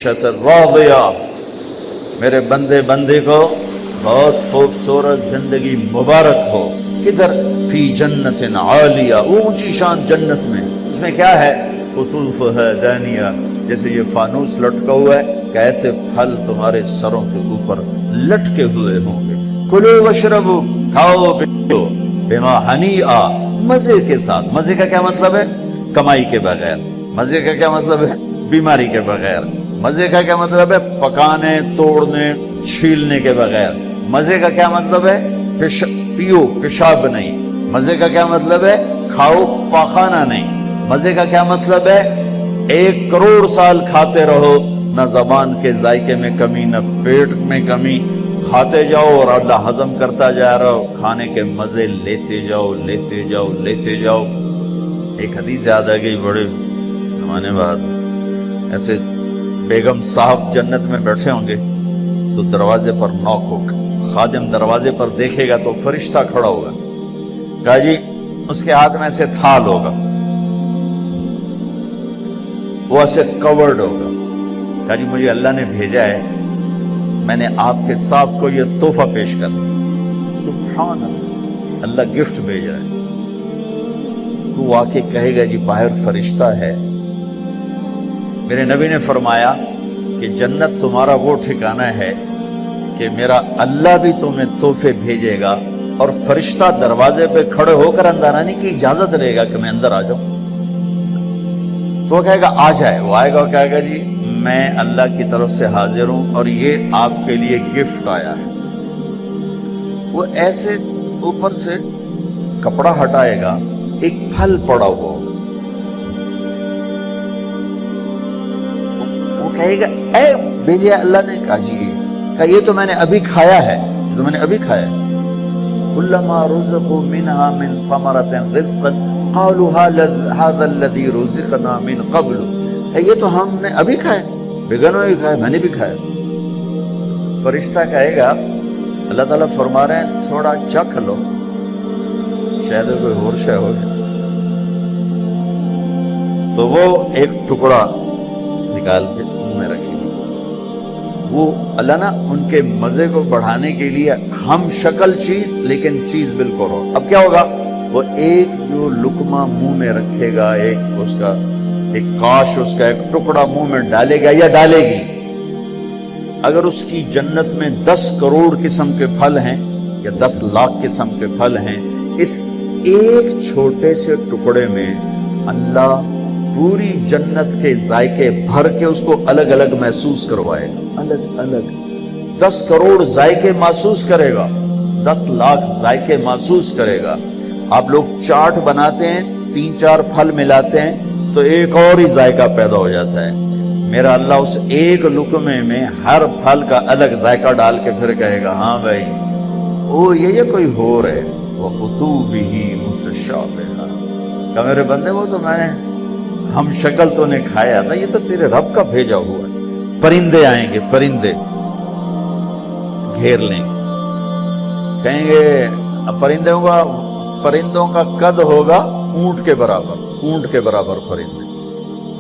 راضیہ، میرے بندے بندے کو بہت خوبصورت زندگی مبارک ہو۔ کدھر؟ فی جنت عالیہ، اونچی شان جنت میں۔ اس میں کیا ہے؟ قطوفها دانیہ، جیسے یہ فانوس لٹکا ہوا ہے کہ ایسے پھل تمہارے سروں کے اوپر لٹکے ہوئے ہوں گے۔ کلوا واشربوا، کھاؤ پیو، بما ہنیئا، مزے کے ساتھ۔ مزے کا کیا مطلب ہے؟ کمائی کے بغیر۔ مزے کا کیا مطلب ہے؟ بیماری کے بغیر۔ مزے کا کیا مطلب ہے؟ پکانے، توڑنے، چھیلنے کے بغیر۔ مزے کا کیا مطلب ہے؟ پیو، پیشاب نہیں۔ مزے کا کیا مطلب ہے؟ کھاؤ، پاخانہ نہیں۔ مزے کا کیا مطلب ہے؟ 1 کروڑ سال کھاتے رہو، نہ زبان کے ذائقے میں کمی، نہ پیٹ میں کمی، کھاتے جاؤ اور اللہ ہضم کرتا جا رہا ہو، کھانے کے مزے لیتے جاؤ لیتے جاؤ لیتے جاؤ۔ ایک حدیث یاد آ گئی بڑے زمانے بعد، ایسے بیگم صاحب جنت میں بیٹھے ہوں گے تو دروازے پر نوک ہوگا، خادم دروازے پر دیکھے گا تو فرشتہ کھڑا ہوگا، کہا جی اس کے ہاتھ میں ایسے تھال ہوگا، وہ ایسے کورڈ ہوگا، کہا جی مجھے اللہ نے بھیجا ہے، میں نے آپ کے صاحب کو یہ تحفہ پیش کر دیا۔ سبحان اللہ، اللہ گفٹ بھیجا ہے۔ تو آ کے کہے گا جی باہر فرشتہ ہے۔ میرے نبی نے فرمایا کہ جنت تمہارا وہ ٹھکانہ ہے کہ میرا اللہ بھی تمہیں تحفے بھیجے گا اور فرشتہ دروازے پہ کھڑے ہو کر اندر آنے کی اجازت رہے گا کہ میں اندر آ جاؤں۔ تو وہ کہے گا آ جائے، وہ آئے گا اور کہے گا جی میں اللہ کی طرف سے حاضر ہوں اور یہ آپ کے لیے گفٹ آیا ہے۔ وہ ایسے اوپر سے کپڑا ہٹائے گا، ایک پھل پڑا ہوا ہوگا، وہ کہے گا اے بھیجے اللہ نے؟ کہا جی کہا یہ تو میں نے ابھی کھایا ہے، یہ تو میں نے ابھی کھایا ہے۔ کلما رزقوا منها من ثمرة رزقا قالوا هذا الذي رزقنا من قبل، یہ تو ہم نے ابھی کھایا، بیگنوں نے بھی کھایا، میں نے بھی کھایا۔ فرشتہ کہے گا اللہ تعالیٰ فرما رہے ہیں تھوڑا چکھ لو، شاید کوئی اور شے ہو گیا۔ تو وہ ایک ٹکڑا نکال کے منہ میں رکھے گا۔ وہ اللہ نا ان کے مزے کو بڑھانے کے لیے ہم شکل چیز لیکن چیز بالکل ہو۔ اب کیا ہوگا؟ وہ ایک جو لقمہ منہ میں رکھے گا، ایک اس کا ایک کاش، اس کا ایک ٹکڑا منہ میں ڈالے گا یا ڈالے گی، اگر اس کی جنت میں 10 کروڑ قسم کے پھل ہیں یا 10 لاکھ قسم کے پھل ہیں، اس ایک چھوٹے سے ٹکڑے میں اللہ پوری جنت کے ذائقے بھر کے اس کو الگ الگ محسوس کروائے گا، الگ الگ 10 کروڑ ذائقے محسوس کرے گا، 10 لاکھ ذائقے محسوس کرے گا۔ آپ لوگ چاٹ بناتے ہیں، 3-4 پھل ملاتے ہیں تو ایک اور ہی ذائقہ پیدا ہو جاتا ہے۔ میرا اللہ اس ایک لقمے میں ہر پھل کا الگ ذائقہ ڈال کے پھر کہے گا ہاں بھائی او یہ کوئی ہور ہے، وَقُطُوبِهِ مُتَشَابِهًا، کہ میرے بندے وہ تو میں نے ہم شکل تو نے کھایا تھا، یہ تو تیرے رب کا بھیجا ہوا ہے۔ پرندے آئیں گے، پرندے گھیر لیں گے، کہیں گے پرندوں کا قد ہوگا اونٹ کے برابر، اونٹ کے برابر پرندے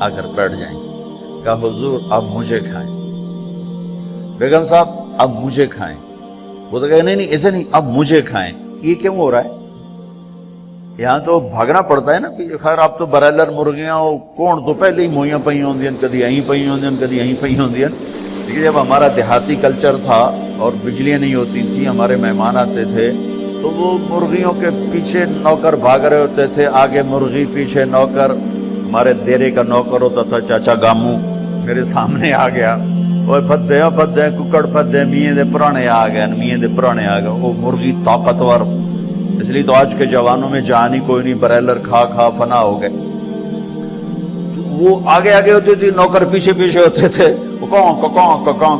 آ کر بیٹھ جائیں گے، کہا حضور اب مجھے کھائیں، بیگم صاحب اب مجھے کھائیں۔ وہ تو کہے نہیں ایسے نہیں، اب مجھے کھائیں۔ یہ کیوں ہو رہا ہے؟ یہاں تو بھاگنا پڑتا ہے نا، خیر آپ تو برائلر مرغیاں کون تو پہلے ہی موئیاں پئی ہوندی ہیں، کدی یہیں پئی ہوندی ہیں، کدی یہیں پئی ہوندی ہیں۔ لیکن جب ہمارا دیہاتی کلچر تھا اور بجلیاں نہیں ہوتی تھیں، ہمارے مہمان آتے تھے تو وہ مرغیوں کے پیچھے نوکر بھاگ رہے ہوتے تھے، آگے مرغی پیچھے نوکر۔ ہمارے دیرے کا نوکر ہوتا تھا چاچا گامو، میرے سامنے آ گیا، اور پھدے ککڑ پھدے میاں دے پرانے آ گئے، میاں دے پرانے آ گئے۔ وہ مرغی طاقتور، اس لیے تو آج کے جوانوں میں جان ہی کوئی نہیں، برائلر کھا کھا فنا ہو گئے۔ وہ آگے آگے ہوتے تھے، نوکر پیچھے پیچھے ہوتے تھے، وہ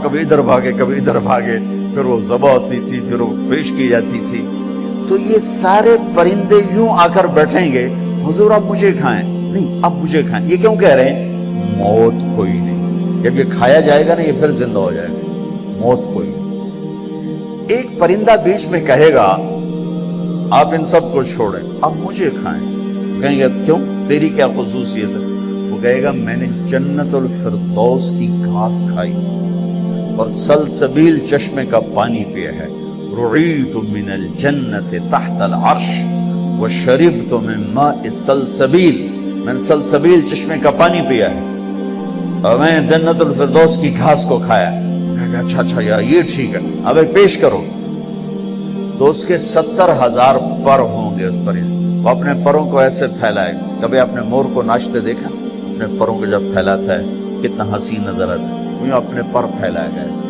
کبھی ادھر بھاگے کبھی ادھر بھاگے، پھر وہ ذبح ہوتی تھی، پھر وہ پیش کی جاتی تھی۔ تو یہ سارے پرندے یوں آ کر بیٹھیں گے حضور اب مجھے کھائیں، نہیں اب مجھے کھائیں۔ یہ کیوں کہہ رہے ہیں؟ موت کوئی نہیں، جب یہ کھایا جائے گا نا یہ پھر زندہ ہو جائے گا، موت کوئی نہیں۔ ایک پرندہ بیچ میں کہے گا آپ ان سب کو چھوڑیں، اب مجھے کھائیں۔ کہیں گے کیوں، تیری کیا خصوصیت ہے؟ وہ کہے گا میں نے جنت الفردوس کی گھاس کھائی اور سلسبیل چشمے کا پانی پیا ہے. رعیت من الجنت تحت العرش وشربت من ماء سلسبیل، میں نے سلسبیل چشمے کا پانی پیا ہے اور میں نے جنت الفردوس کی گھاس کو کھایا. اچھا اچھا یار یہ ٹھیک ہے، اب پیش کرو. تو اس کے 70,000 پر ہوں گے اس پرندے. وہ اپنے پروں کو ایسے پھیلائے. کبھی آپ نے مور کو ناچتے دیکھا؟ اپنے پروں کو جب پھیلاتا ہے کتنا حسین نظر آتا ہے. وہ اپنے پر پھیلائے گا ایسے،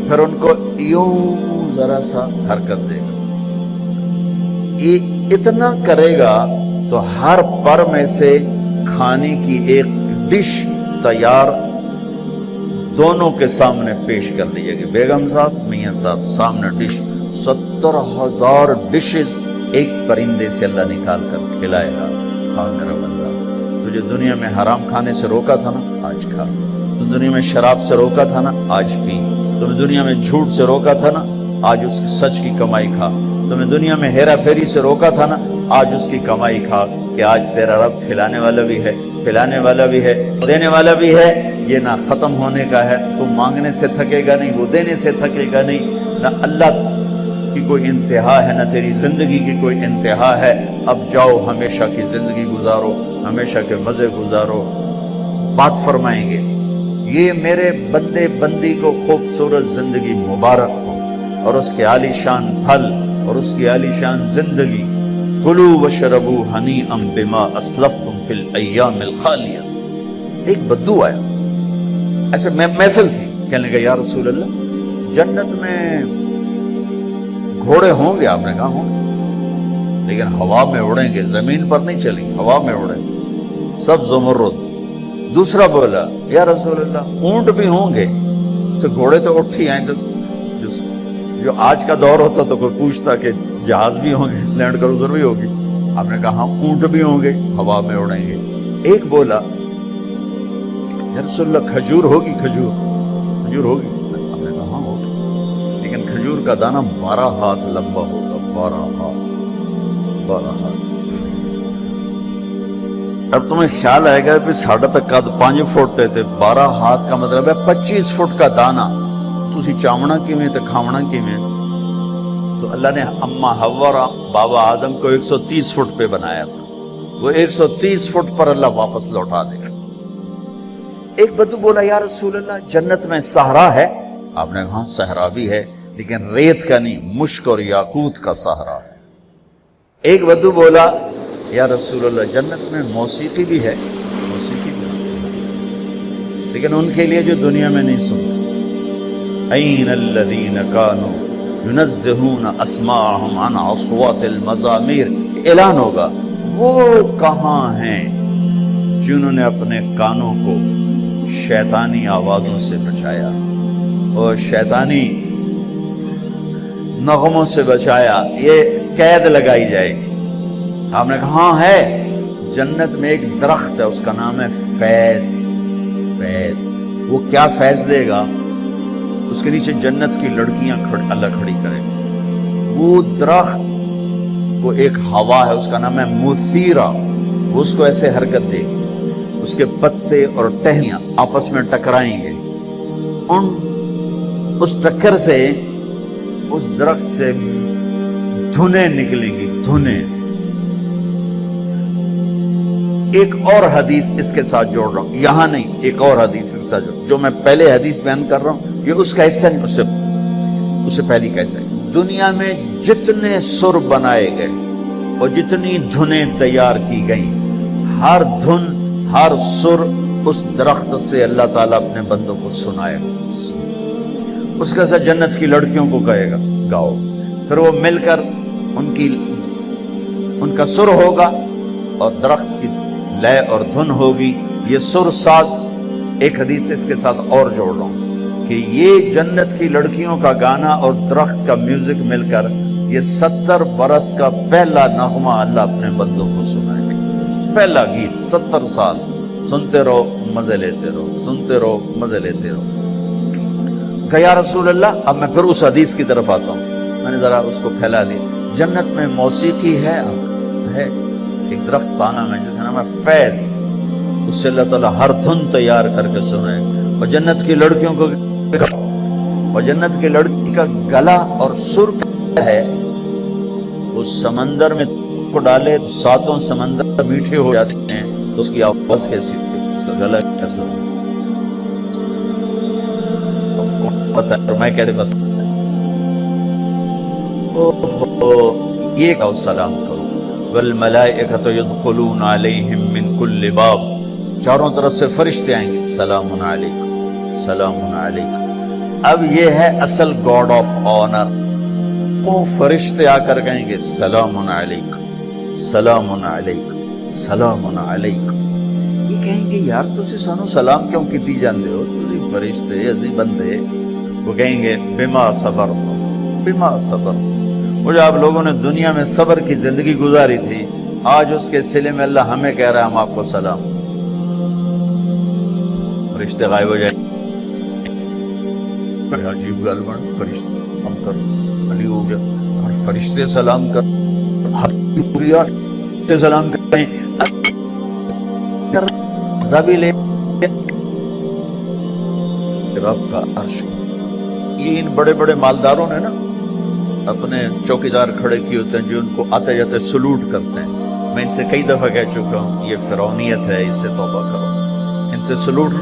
پھر ان کو یوں ذرا سا حرکت دے گا. یہ اتنا کرے گا تو ہر پر میں سے کھانے کی ایک ڈش تیار دونوں کے سامنے پیش کر دی جائے گی. بیگم صاحب، میاں صاحب سامنے ڈش. 70,000 ڈشز ایک پرندے سے اللہ نکال کر کھلائے گا. کھا میرا بندہ، تجھے دنیا میں حرام کھانے سے روکا تھا نا، آج کھا. تو دنیا میں شراب سے روکا تھا نا، آج پی. تمہیں دنیا میں جھوٹ سے روکا تھا نا، آج اس سچ کی کمائی کھا. تمہیں دنیا میں ہیرا پھیری سے روکا تھا نا، آج اس کی کمائی کھا. کہ آج تیرا رب کھلانے والا بھی ہے، پلانے والا بھی ہے، دینے والا بھی ہے. یہ نہ ختم ہونے کا ہے. تو مانگنے سے تھکے گا نہیں، وہ دینے سے تھکے گا نہیں. نہ اللہ کی کوئی انتہا ہے، نہ تیری زندگی کی کوئی انتہا ہے. اب جاؤ ہمیشہ کی زندگی گزارو، ہمیشہ کے مزے گزارو. بات فرمائیں گے یہ میرے بندے بندی کو خوبصورت زندگی مبارک ہو اور اس کے عالی شان پھل اور اس کی عالی شان زندگی. کلوا واشربوا ہنیئا بما اسلفتم فی الایام الخالیہ. ایک بدو آیا، ایسے محفل تھی، کہنے لگا یا رسول اللہ جنت میں گھوڑے ہوں گے؟ آپ نے کہا ہوں گے، لیکن ہوا میں اڑیں گے، زمین پر نہیں چلیں، ہوا میں اڑیں گے، سب زمرد. دوسرا بولا یا رسول اللہ اونٹ بھی ہوں گے؟ تو گھوڑے تو اٹھ ہی آئیں گے. جو آج کا دور ہوتا تو کوئی پوچھتا کہ جہاز بھی ہوں گے، لینڈ کروزر بھی ہوگی. آپ نے کہا اونٹ بھی ہوں گے، ہوا میں اڑیں گے. ایک بولا یا رسول اللہ کھجور ہوگی؟ کھجور ہوگی؟ آپ نے کہا ہاں ہوگی، لیکن کھجور کا دانہ 12 ہاتھ لمبا ہوگا. 12 ہاتھ. اب تمہیں خیال آئے گا کہ ساڑھا تک قد 5 فٹ تے 12 ہاتھ کا مطلب ہے 25 فٹ کا دانہ. تسی چاونا کیویں تے کھاونا کیویں؟ تو اللہ نے اماں حوا اور بابا آدم کو 130 فٹ پہ بنایا تھا. وہ 130 فٹ پر اللہ واپس لوٹا دے گا. ایک بدو بولا یا رسول اللہ جنت میں صحرا ہے؟ آپ نے کہا صحرا بھی ہے، لیکن ریت کا نہیں، مشک اور یاقوت کا صحرا ہے. ایک بدو بولا یا رسول اللہ جنت میں موسیقی بھی ہے؟ موسیقی بھی ہے، لیکن ان کے لیے جو دنیا میں نہیں سنتے. این الذین کانوا ینزہون اسماءہم عن اصوات المزامیر. اعلان ہوگا وہ کہاں ہیں جنہوں نے اپنے کانوں کو شیطانی آوازوں سے بچایا اور شیطانی نغموں سے بچایا. یہ قید لگائی جائے گی. آپ نے کہا ہاں ہے. جنت میں ایک درخت ہے، اس کا نام ہے فیض. فیض. وہ کیا فیض دے گا؟ اس کے نیچے جنت کی لڑکیاں اللہ کھڑی کرے گا. وہ درخت کو ایک ہوا ہے، اس کا نام ہے مثیرہ. وہ اس کو ایسے حرکت دے گی، اس کے پتے اور ٹہنیاں آپس میں ٹکرائیں گے. اس ٹکر سے اس درخت سے دھنیں نکلیں گی، دھنیں. ایک اور حدیث اس کے ساتھ جوڑ رہا ہوں، یہاں نہیں، ایک اور حدیث کے ساتھ جو میں پہلے حدیث بیان کر رہا ہوں یہ اس کا حصہ نہیں، اس سے پہلی کا حصہ. دنیا میں جتنے سر بنائے گئے اور جتنی دھنیں تیار کی گئیں، ہر دھن ہر سر اس درخت سے اللہ تعالیٰ اپنے بندوں کو سنائے گا. اس کا ساتھ جنت کی لڑکیوں کو کہے گا گاؤ. پھر وہ مل کر ان کا سر ہوگا اور درخت کی لے اور دھن ہوگی. یہ سر ساز. ایک حدیث اس کے ساتھ اور جوڑ رہا ہوں کہ یہ جنت کی لڑکیوں کا گانا اور درخت کا میوزک مل کر یہ 70 برس کا پہلا نغمہ اللہ اپنے بندوں کو سنائے گا. پہلا گیت 70 سال سنتے رہو، مزے لیتے رہو، سنتے رہو، مزے لیتے رہو. کہ یا رسول اللہ اب میں پھر اس حدیث کی طرف آتا ہوں. میں نے ذرا اس کو پھیلا دیا. جنت میں موسیقی ہے. ایک درخت پانا میں جس کا نام ہے فیض، اس سے اللہ تعالیٰ ہر دھن تیار کر کے سنائے. اور جنت کی لڑکیوں کو، اور جنت کی لڑکی کا گلا اور سر کیا ہے، اس سمندر میں کو ڈالے تو ساتوں سمندر میٹھے ہو جاتے ہیں، تو اس کی آواز کیسی ہوتی ہے، اس کا گلا کیسا ہوتا ہے، میں کیسے بتاؤں. یہ کہو سلام کرو. والملائکۃ یدخلون علیہم من کل باب، چاروں طرف سے فرشتے آئیں گے، سلام علیکم سلام علیکم. اب یہ ہے اصل گاڈ آف آنر. وہ فرشتے آ کر کہیں گے سلام علیکم سلام علیکم سلام علیکم. یہ کہیں گے یار تسی سانو سلام کیوں کیتی جاندے ہو، تسی فرشتے اسی بندے. وہ کہیں گے بما صبرتم بما صبرتم. وہ جو آپ لوگوں نے دنیا میں صبر کی زندگی گزاری تھی، آج اس کے صلے میں اللہ ہمیں کہہ رہا ہے ہم آپ کو سلام. فرشتے غائب ہو جائیں. عجیب گل بن، فرشتے سلام کر علی ہو گیا اور فرشتے سلام کر ہو گیا، سلام کریں زبی لے رب کا عرش. یہ ان بڑے بڑے مالداروں نے نا اپنے چوکیدار کھڑے کیے ہوتے ہیں جو ان کو آتے جاتے سلوٹ کرتے ہیں. میں ان سے کئی دفعہ کہہ چکا ہوں یہ فرعونیت ہے، اس سے توبہ کرو. ان سے سلوٹ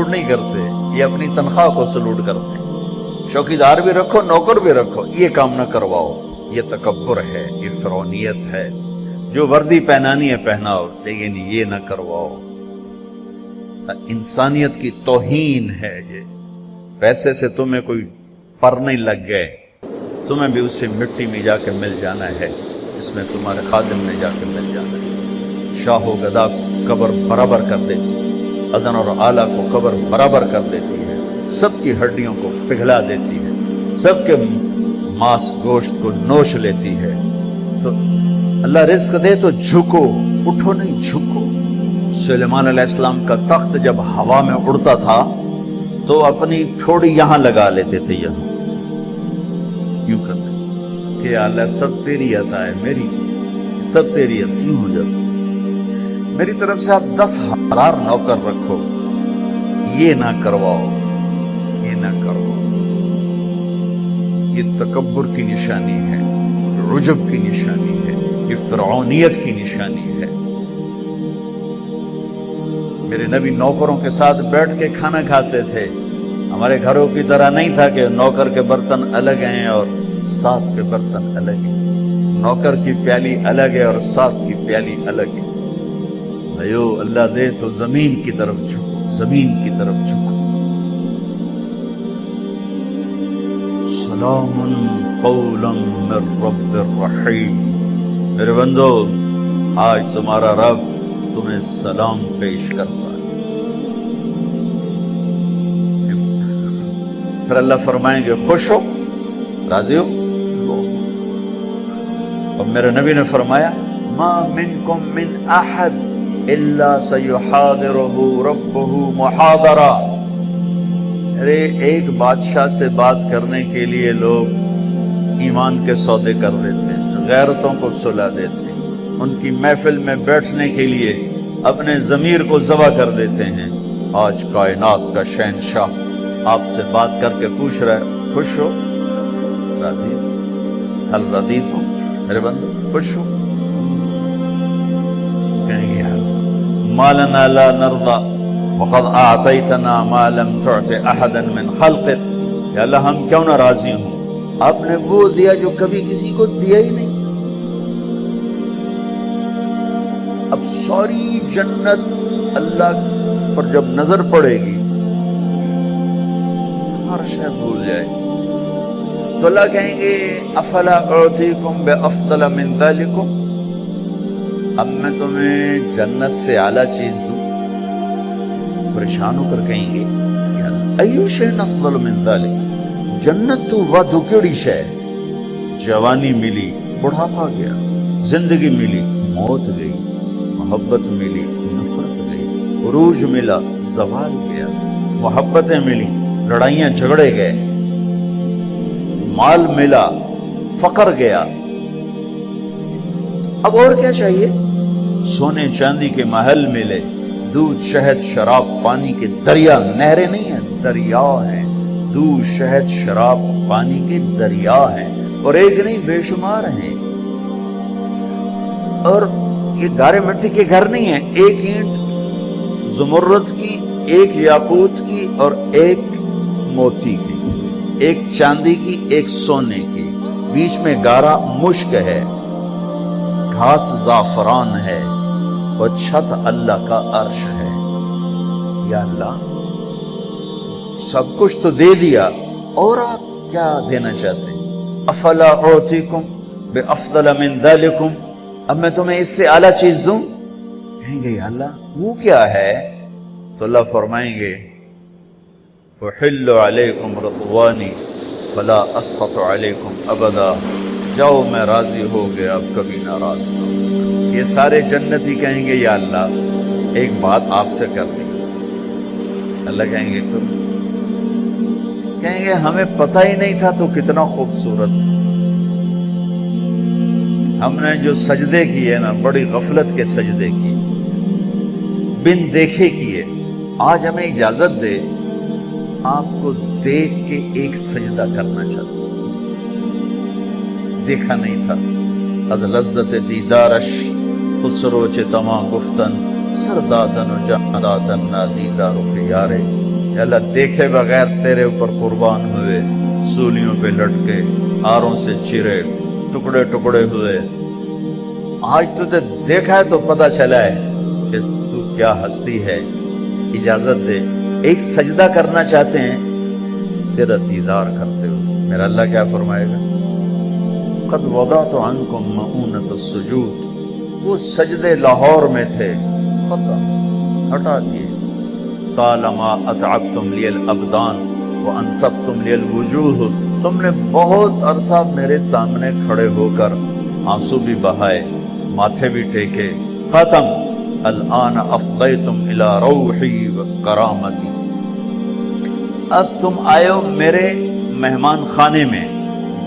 نہیں کرتے، یہ اپنی تنخواہ کو سلوٹ کرتے ہیں. چوکیدار بھی رکھو نوکر بھی رکھو، یہ کام نہ کرواؤ. یہ تکبر ہے، یہ فرعونیت ہے. جو وردی پہنانی ہے پہناؤ، لیکن یہ نہ کرواؤ. انسانیت کی توہین ہے یہ. پیسے سے تمہیں کوئی پر نہیں لگ گئے، تمہیں بھی اس سے مٹی میں جا کے مل جانا ہے، اس میں تمہارے خادم نے جا کے مل جانا ہے. شاہ و گدا کو قبر برابر کر دیتی، ادن اور آلہ کو قبر برابر کر دیتی ہے، سب کی ہڈیوں کو پگھلا دیتی ہے، سب کے ماس گوشت کو نوش لیتی ہے. تو اللہ رزق دے تو جھکو، اٹھو نہیں جھکو. سلیمان علیہ السلام کا تخت جب ہوا میں اڑتا تھا تو اپنی ٹھوڑی یہاں لگا لیتے تھے، یہاں یوں کرتے کہ اللہ سب تیری عطا ہے، میری کی سب تیری عطا. یوں ہو جاتا تھا. میری طرف سے آپ 10,000 نوکر رکھو، یہ نہ کرواؤ، یہ نہ کرواؤ. یہ تکبر کی نشانی ہے، عجب کی نشانی ہے، یہ فرعونیت کی نشانی ہے. میرے نبی نوکروں کے ساتھ بیٹھ کے کھانا کھاتے تھے. ہمارے گھروں کی طرح نہیں تھا کہ نوکر کے برتن الگ ہیں اور ساتھ کے برتن الگ ہیں. نوکر کی پیالی الگ ہے اور ساتھ کی پیالی الگ ہے. بھائیو اللہ دے تو زمین کی طرف جھکو، زمین کی طرف جھکو. سلام قولا من رب الرحیم. میرے بندو آج تمہارا رب تمہیں سلام پیش کرتا ہے. پھر اللہ فرمائیں گے خوش ہو، راضی ہو. اور میرے نبی نے فرمایا ما منکم من احد الا سیحاضرہ ربہ محاضرہ. ارے ایک بادشاہ سے بات کرنے کے لیے لوگ ایمان کے سودے کر دیتے ہیں، غیرتوں کو سلا دیتے ہیں، ان کی محفل میں بیٹھنے کے لیے اپنے ضمیر کو ذبح کر دیتے ہیں. آج کائنات کا شہنشاہ آپ سے بات کر کے پوچھ رہا ہے خوش ہو، راضی ہو، حل ردیت ہو. میرے بندو خوش ہو. کہیں گے ما لنا لا نرضى وقد اعطيتنا ما لم تعط احدا من خلقك. یا اللہ ہم کیوں نہ راضی ہوں، آپ نے وہ دیا جو کبھی کسی کو دیا ہی نہیں. اب ساری جنت اللہ پر جب نظر پڑے گی ہر شے بھول جائے گی. تو اللہ کہیں گے افلا اعطیکم بافضل من ذلکم، اب میں تمہیں جنت سے اعلیٰ چیز دوں. پریشان ہو کر کہیں گے ایو شیء افضل من ذلک، جنت تو ودو کیڑی شے. جوانی ملی، بڑھاپا گیا، زندگی ملی، موت گئی، محبت ملی، نفرت گئی، عروج ملا، زوال گیا، محبتیں ملی، لڑائیاں جھگڑے گئے، مال ملا، فقر گیا. اب اور کیا چاہیے؟ سونے چاندی کے محل ملے، دودھ شہد شراب پانی کے دریا، نہریں نہیں ہیں دریا ہیں، دودھ شہد شراب پانی کے دریا ہیں، اور ایک نہیں بے شمار ہیں۔ اور یہ گارے مٹی کے گھر نہیں ہیں، ایک اینٹ زمرد کی، ایک یاقوت کی اور ایک موتی کی، ایک چاندی کی، ایک سونے کی، بیچ میں گارا مشک ہے، گھاس زعفران ہے، اور چھت اللہ کا عرش ہے۔ یا اللہ سب کچھ تو دے دیا، اور آپ کیا دینا چاہتے ہیں؟ افلا اعطیکم بافضل من ذلکم، اب میں تمہیں اس سے اعلیٰ چیز دوں؟ کہیں گے یا اللہ وہ کیا ہے؟ تو اللہ فرمائیں گے احل علیکم رضوانی فلا اسخط علیکم ابدا، جاؤ میں راضی ہو گیا، اب کبھی ناراض نہ ہوں۔ یہ سارے جنتی کہیں گے یا اللہ ایک بات آپ سے کرنی۔ اللہ کہیں گے کرو، کہیں گے ہمیں پتہ ہی نہیں تھا تو کتنا خوبصورت، ہم نے جو سجدے کیے نا بڑی غفلت کے سجدے کیے، بن دیکھے کیے، آج ہمیں اجازت دے آپ کو دیکھ کے ایک سجدہ کرنا چاہتے ہیں، ایک سجدہ دیکھا نہیں تھا۔ از لذت دیدارش خسرو چے تمام گفتن سردادن و جاندادن نا دیدارو خیارے، یا اللہ دیکھے بغیر تیرے اوپر قربان ہوئے، سولیوں پہ لٹکے، آروں سے چرے، ٹکڑے ٹکڑے ہوئے، آج تجھے دیکھا ہے تو پتہ چلا ہے کہ تو کیا ہستی ہے، اجازت دے ایک سجدہ کرنا چاہتے ہیں تیرا دیدار کرتے ہوئے۔ میرا اللہ کیا فرمائے گا؟ قد وضعت عنکم مؤونۃ السجود، وہ سجدے لاہور میں تھے، ختم، ہٹا دیے۔ طالما اتعبتم لی الابدان وانصبتم لی الوجوہ، تم نے بہت عرصہ میرے سامنے کھڑے ہو کر آنسو بھی بہائے، ماتھے بھی ٹیکے، ختم۔ الآن افضیتم الی روحی وکرامتی، اب تم آئے ہو میرے مہمان خانے میں۔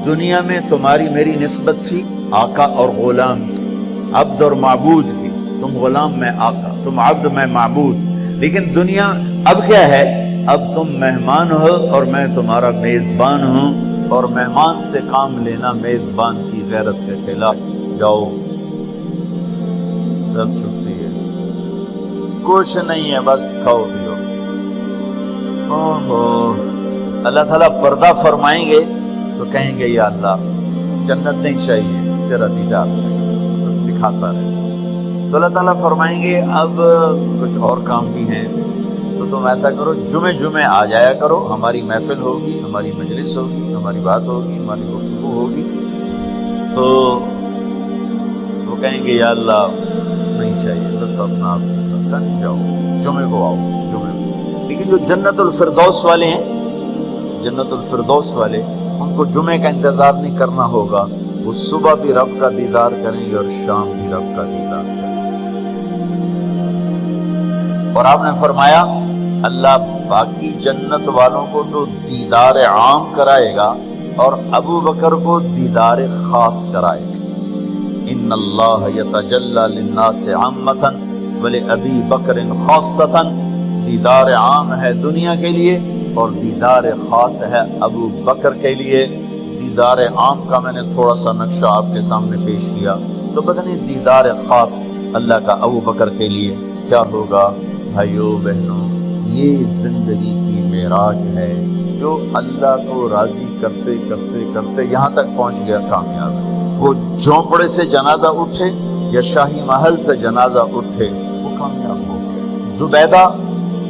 دنیا میں تمہاری میری نسبت تھی آقا اور غلام کی، عبد اور معبود کی، تم غلام میں آقا، تم عبد میں معبود، لیکن دنیا اب کیا ہے؟ اب تم مہمان ہو اور میں تمہارا میزبان ہوں، اور مہمان سے کام لینا میزبان کی غیرت کے خلاف۔ جاؤ سب چھٹی ہے، کچھ نہیں ہے، بس کھاؤ پیو۔ اللہ تعالیٰ پردہ فرمائیں گے تو کہیں گے یا اللہ جنت نہیں چاہیے، تیرا دیدار چاہیے، بس دکھاتا رہے۔ تو اللہ تعالیٰ فرمائیں گے اب کچھ اور کام بھی ہیں، تو تم ایسا کرو جمعے آ جایا کرو، ہماری محفل ہوگی، ہماری مجلس ہوگی، ہماری بات ہوگی، ہماری گفتگو ہوگی۔ تو وہ کہیں گے یا اللہ نہیں چاہیے، بس اپنا آپ نہیں، جاؤ جمعے کو آؤ، جمعے کو۔ لیکن جو جنت الفردوس والے ہیں، جنت الفردوس والے، ان کو جمعے کا انتظار نہیں کرنا ہوگا، وہ صبح بھی رب کا دیدار کریں گے اور شام بھی رب کا دیدار کریں گے۔ اور آپ نے فرمایا اللہ باقی جنت والوں کو تو دیدار عام کرائے گا اور ابو بکر کو دیدار خاص کرائے گا۔ ان اللہ یتجلی للناس عامۃ ولابی بکر خاصۃ، دیدار عام ہے دنیا کے لیے اور دیدار خاص ہے ابو بکر کے لیے۔ دیدار عام کا میں نے تھوڑا سا نقشہ آپ کے سامنے پیش کیا، تو پتہ نہیں دیدار خاص اللہ کا ابو بکر کے لیے کیا ہوگا۔ بھائیو بہنوں، یہ زندگی کی معراج ہے، جو اللہ کو راضی کرتے کرتے کرتے یہاں تک پہنچ گیا کامیاب۔ وہ جھونپڑے سے جنازہ اٹھے یا شاہی محل سے جنازہ اٹھے، وہ کامیاب ہو گیا۔ زبیدہ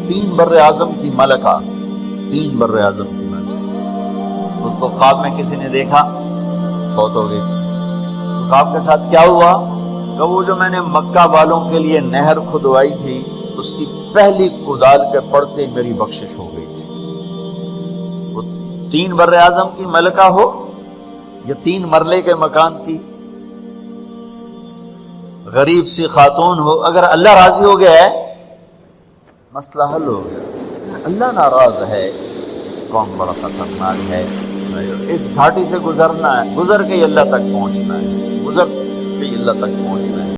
3 براعظم کی ملکہ، 3 براعظم کی ملکہ، اس کو خواب میں کسی نے دیکھا، فوت ہو گئی تھی۔ تو خواب کے ساتھ کیا ہوا کہ وہ جو میں نے مکہ والوں کے لیے نہر کھدوائی تھی، اس کی پہلی کدال کے پڑتے میری بخشش ہو گئی تھی۔ وہ 3 براعظم کی ملکہ ہو یا 3 مرلے کے مکان کی غریب سی خاتون ہو، اگر اللہ راضی ہو گیا ہے مسئلہ حل ہو گیا۔ اللہ ناراض ہے، کون بڑا خطرناک ہے۔ اس گھاٹی سے گزرنا ہے، گزر کے اللہ تک پہنچنا ہے، گزر کے اللہ تک پہنچنا ہے۔